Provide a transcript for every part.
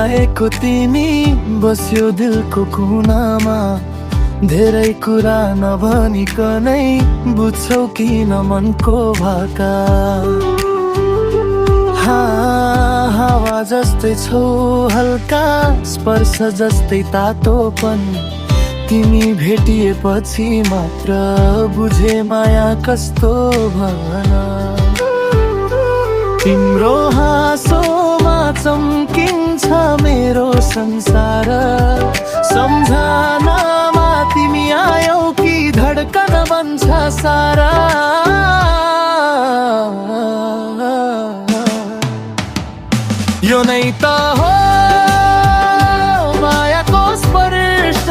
आएको तिमी बस्यो दिलको कुनामा, धेरै कुरा नभनिकनै बुझ्छौ किन मनको भाका। हावा जस्तै छौ हल्का, स्पर्श जस्तै तातोपन, तिमी भेटिएपछि मात्र बुझे माया कस्तो भन। तिम्रो हाँसोमा चम्किन्छ मेरो संसार, सम्झनामा तिमी आयौ कि धड्कन बन्छ सारा। यो नै त हो मायाको स्पर्श,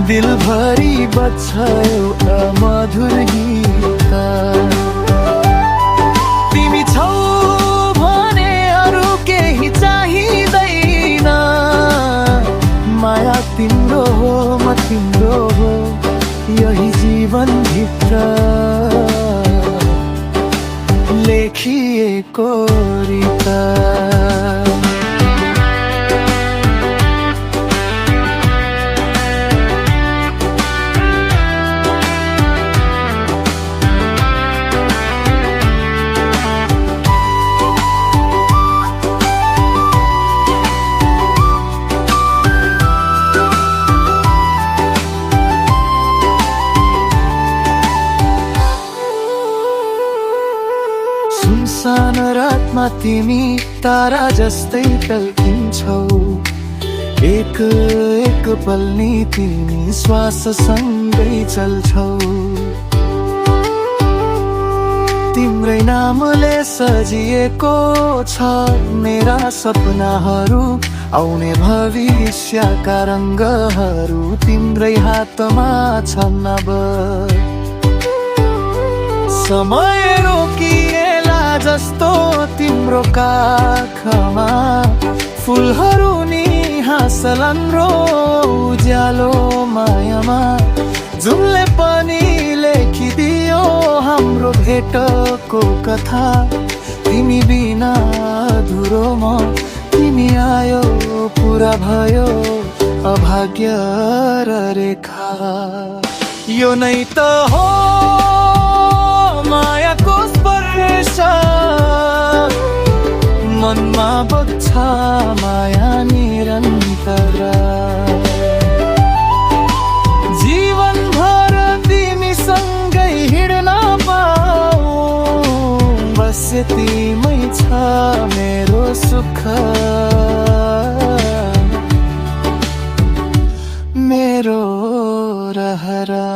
दिलभरि बज्छ एउटा मधुर गीत। तिमी छौ भने अरू केही चाहिँदैन, माया तिम्रो हो म तिम्रो हो यही जीवनभित्र लेखिएको रिता। सुनसान रातमा तिमी तारा जस्तै टल्किन्छौ, एक एक पल नि तिमी श्वास सँगै चल्छौ। तिम्रै नामले सजिएको छ मेरा सपनाहरू, आउने भविष्यका रङ्गहरू तिम्रै हातमा छन् अब। समय रोकिएला जस्तो तिम्रो काखमा, फुलहरू नि हाँसलान् रो उज्यालो मायामा। जुनले पनि लेखिदियो हाम्रो भेटको कथा, तिमी बिना अधुरो म, तिमी आयो पुरा भयो अभाग्य र रेखा। यो नै त हो मायाको स्पर्श, मनमा बग्छ माया निरन्तर। जीवनभर तिमीसँगै हिँड्न पाऊ, बस यतिमै छ मेरो सुख मेरो रहरा।